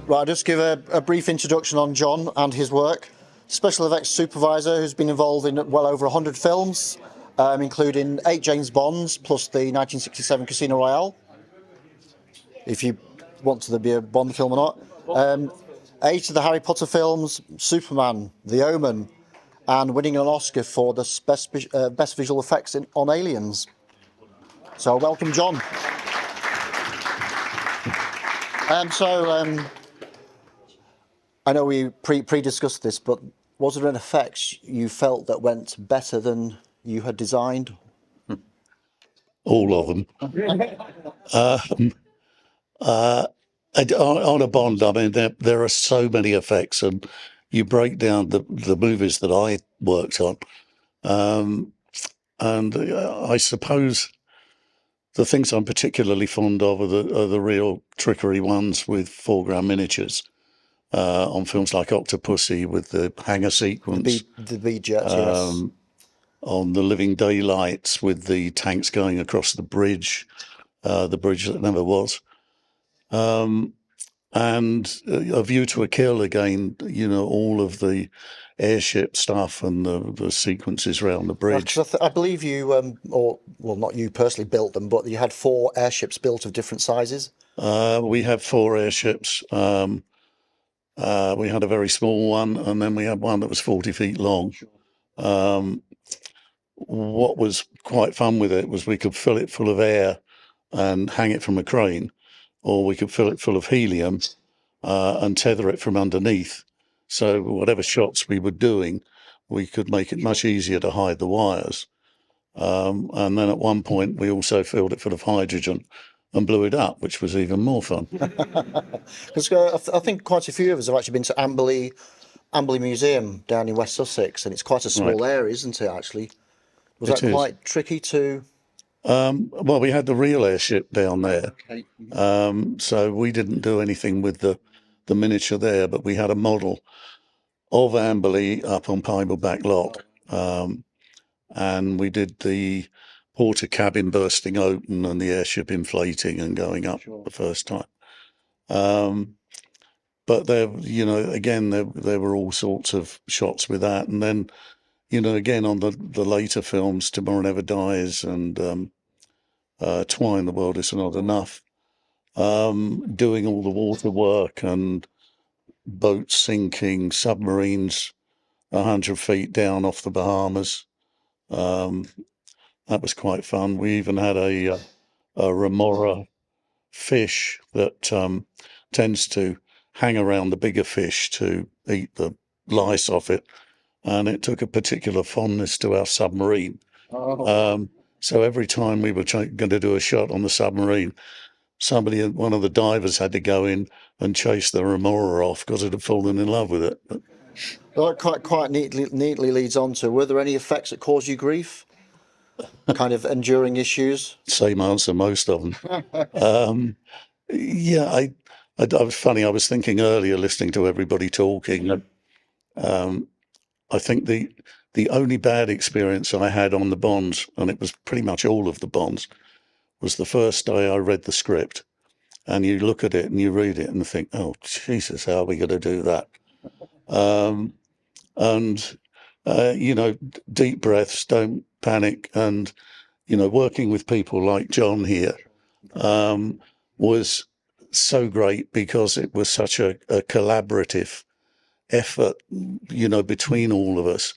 Right, I'll just give a brief introduction on John and his work. Special effects supervisor who's been involved in well over 100 films, including 8 James Bonds plus the 1967 Casino Royale, if you want to be a Bond film or not. 8 of the Harry Potter films, Superman, The Omen, and winning an Oscar for the best visual effects on Aliens. So welcome, John. I know we pre-discussed this, but was there an effect you felt that went better than you had designed? All of them. On a Bond, I mean, there are so many effects, and you break down the movies that I worked on, and I suppose the things I'm particularly fond of are the real trickery ones with foreground miniatures. On films like Octopussy with the hangar sequence. The B-jet, yes. On The Living Daylights with the tanks going across the bridge that never was. And A View to a Kill again, all of the airship stuff and the sequences around the bridge. I believe you, not you personally built them, but you had 4 airships built of different sizes. We had 4 airships. We had a very small one, and then we had one that was 40 feet long. What was quite fun with it was we could fill it full of air and hang it from a crane, or we could fill it full of helium and tether it from underneath. So whatever shots we were doing, we could make it much easier to hide the wires. And then at one point, we also filled it full of hydrogen and blew it up, which was even more fun. Because I think quite a few of us have actually been to Amberley Museum down in West Sussex, and it's quite a small area, isn't it, actually? Was that quite tricky to... Well, we had the real airship down there, so we didn't do anything with the miniature there, but we had a model of Amberley up on Piebleback Lock, and we did the porter cabin bursting open and the airship inflating and going up the first time. But there were all sorts of shots with that. And then, again, on the later films, Tomorrow Never Dies and Twine, The World Is Not Enough, doing all the water work and boats sinking, submarines 100 feet down off the Bahamas. That was quite fun. We even had a remora fish that tends to hang around the bigger fish to eat the lice off it, and it took a particular fondness to our submarine. So every time we were going to do a shot on the submarine, one of the divers had to go in and chase the remora off because it had fallen in love with it. Well, that quite neatly leads on to, were there any effects that caused you grief? Kind of enduring issues? Same answer, most of them. I was funny. I was thinking earlier, listening to everybody talking. I think the only bad experience I had on the Bonds, and it was pretty much all of the Bonds, was the first day I read the script, and you look at it and you read it and think, "Oh Jesus, how are we going to do that?" Deep breaths, don't panic, and working with people like John here was so great because it was such a collaborative effort, between all of us.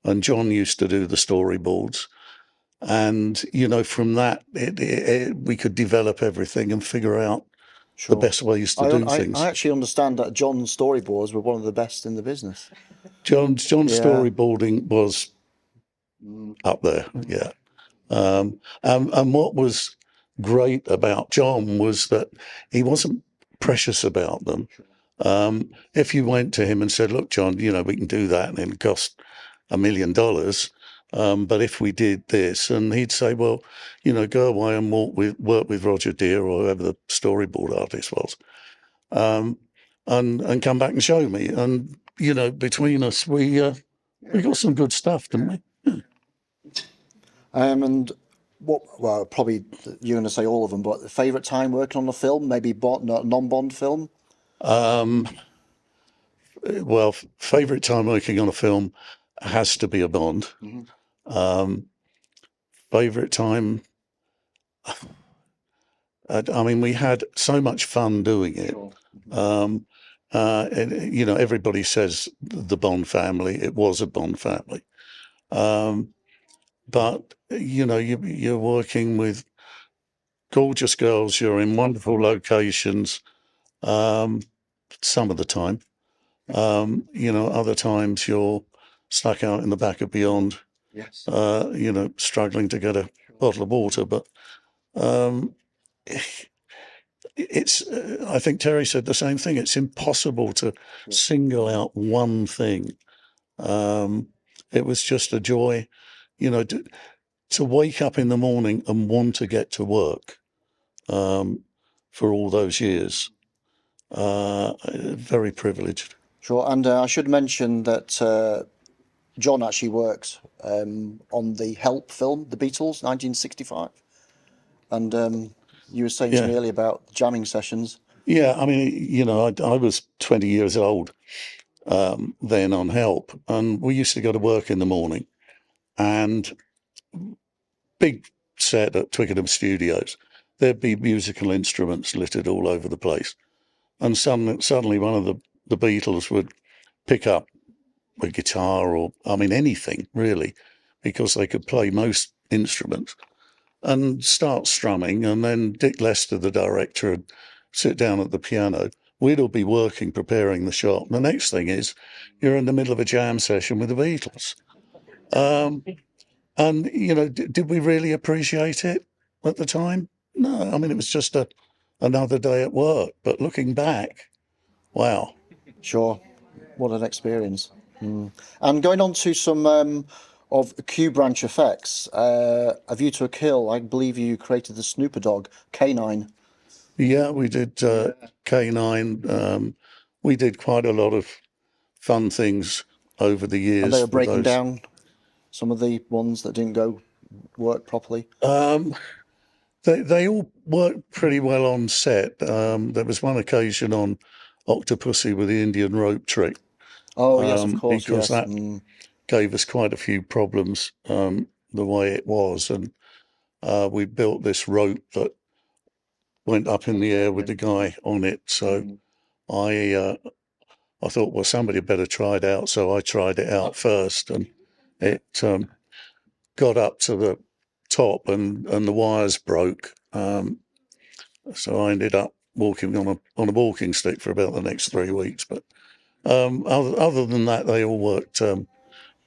And John used to do the storyboards, and from that we could develop everything and figure out the best ways to do things. I actually understand that John's storyboards were one of the best in the business. John's storyboarding was up there, yeah. And what was great about John was that he wasn't precious about them. If you went to him and said, "Look, John, we can do that and it'll cost $1 million, but if we did this," and he'd say, "Well, go away and work with Roger Deere or whoever the storyboard artist was, and come back and show me." And between us, we got some good stuff, didn't we? Yeah. And probably you're going to say all of them, but the favourite time working on a film, maybe non-Bond film? Well, favourite time working on a film has to be a Bond. Favourite time, I mean, we had so much fun doing it. And, you know, everybody says the Bond family. It was a Bond family. But, you know, you're working with gorgeous girls. You're in wonderful locations some of the time. You know, other times you're stuck out in the back of Beyond, you know, struggling to get a bottle of water. But it's, I think Terry said the same thing. It's impossible to single out one thing. It was just a joy, you know, to wake up in the morning and want to get to work for all those years. Very privileged. Sure, and I should mention that John actually worked on the Help film, The Beatles, 1965. And you were saying to me earlier about jamming sessions. Yeah, I mean, you know, I was 20 years old then on Help, and we used to go to work in the morning, and big set at Twickenham Studios, there'd be musical instruments littered all over the place. And suddenly one of the Beatles would pick up a guitar or, I mean, anything really, because they could play most instruments, and start strumming. And then Dick Lester, the director, would sit down at the piano. We'd all be working, preparing the shot. And the next thing is you're in the middle of a jam session with the Beatles. And, you know, did we really appreciate it at the time? No, I mean, it was just another day at work. But looking back, wow. Sure, what an experience. And going on to some of Q branch effects, A View to a Kill, I believe you created the Snooper dog, K9. Yeah, we did K9. We did quite a lot of fun things over the years. And they were breaking down some of the ones that didn't work properly. They all worked pretty well on set. There was one occasion on Octopussy with the Indian rope trick. Oh, yes, of course, because yes. that gave us quite a few problems the way it was. And we built this rope that went up in the air with the guy on it. So I thought, well, somebody better try it out. So I tried it out first, and it got up to the top, and the wires broke. So I ended up walking on a walking stick for about the next 3 weeks. But other than that, they all worked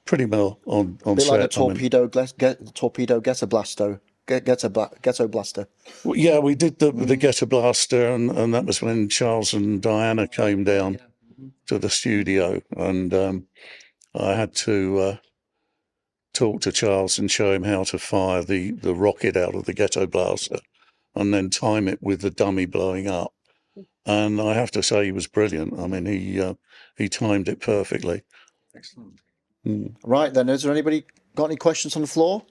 pretty well on A bit set. like the torpedo ghetto blaster. Ghetto blaster. Well, yeah, we did the Ghetto Blaster, and that was when Charles and Diana came down to the studio, and I had to talk to Charles and show him how to fire the rocket out of the Ghetto Blaster, and then time it with the dummy blowing up. And I have to say, he was brilliant. I mean, he timed it perfectly. Excellent. Right then, is there anybody got any questions on the floor?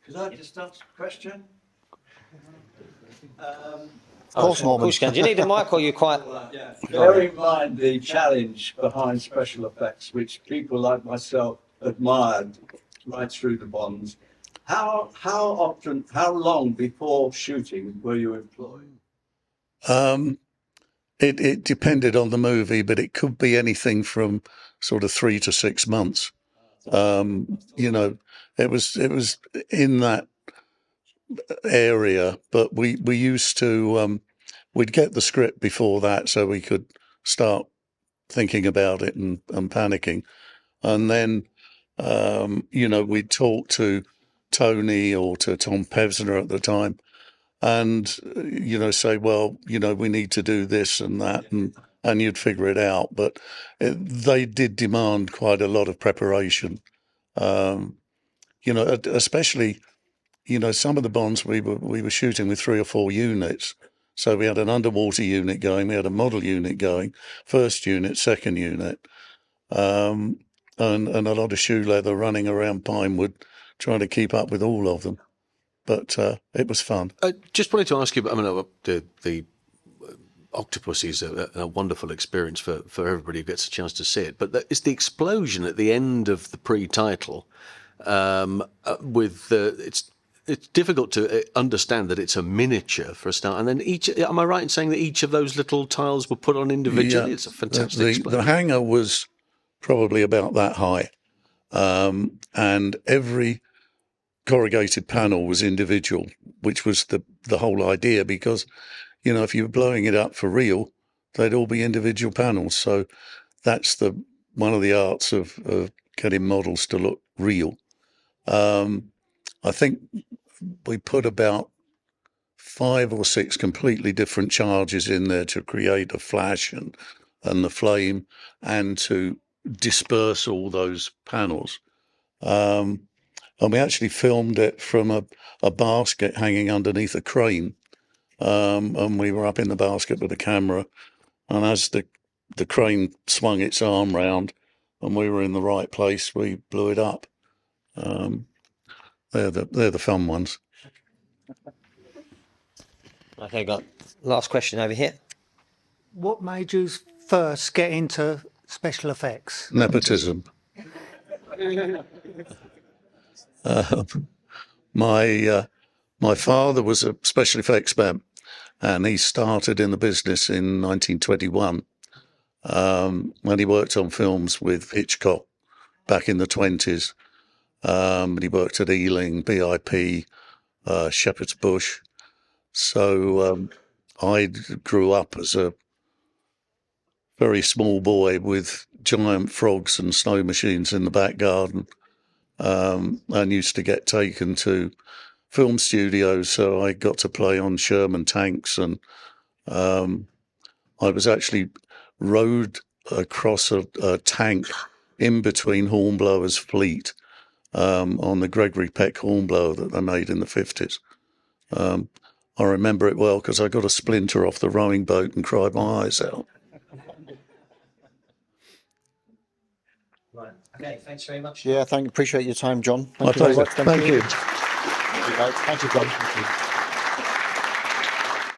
Could I just ask a question? Of course, Norman. Of course you can. Do you need a mic or you quite... Yeah. Bear in mind the challenge behind special effects, which people like myself admired right through the Bonds. How long before shooting were you employed? It depended on the movie, but it could be anything from sort of 3 to 6 months. You know, it was in that area, but we used to we'd get the script before that so we could start thinking about it and panicking, and then you know, we'd talk to Tony or to Tom Pevsner at the time, and you know, say, well, you know, we need to do this and that, and you'd figure it out. But they did demand quite a lot of preparation. You know, especially, you know, some of the Bonds we were shooting with 3 or 4 units. So we had an underwater unit going, we had a model unit going, first unit, second unit, and a lot of shoe leather running around Pinewood, trying to keep up with all of them. But it was fun. I just wanted to ask you, I mean, the Octopus is a wonderful experience for everybody who gets a chance to see it. But it's the explosion at the end of the pre-title. It's difficult to understand that it's a miniature for a start, and then am I right in saying that each of those little tiles were put on individually? Yeah, It's a fantastic explosion. the hangar was probably about that high, and every corrugated panel was individual, which was the whole idea, because if you were blowing it up for real, they'd all be individual panels. So that's one of the arts of getting models to look real. I think we put about 5 or 6 completely different charges in there to create a flash and the flame, and to disperse all those panels. And we actually filmed it from a basket hanging underneath a crane. And we were up in the basket with the camera, and as the crane swung its arm round and we were in the right place, we blew it up. They're the fun ones. Okay, got last question over here. What made you first get into special effects? Nepotism. My father was a special effects man, and he started in the business in 1921 when he worked on films with Hitchcock back in the 20s. He worked at Ealing, BIP, Shepherd's Bush. So I grew up as a very small boy with giant frogs and snow machines in the back garden, and used to get taken to film studios. So I got to play on Sherman tanks, and I was actually rowed across a tank in between Hornblower's fleet on the Gregory Peck Hornblower that they made in the 50s. I remember it well because I got a splinter off the rowing boat and cried my eyes out. Right. Okay, thanks very much. Yeah, appreciate your time, John. My pleasure. Thank you. Thank you, John. Thank you.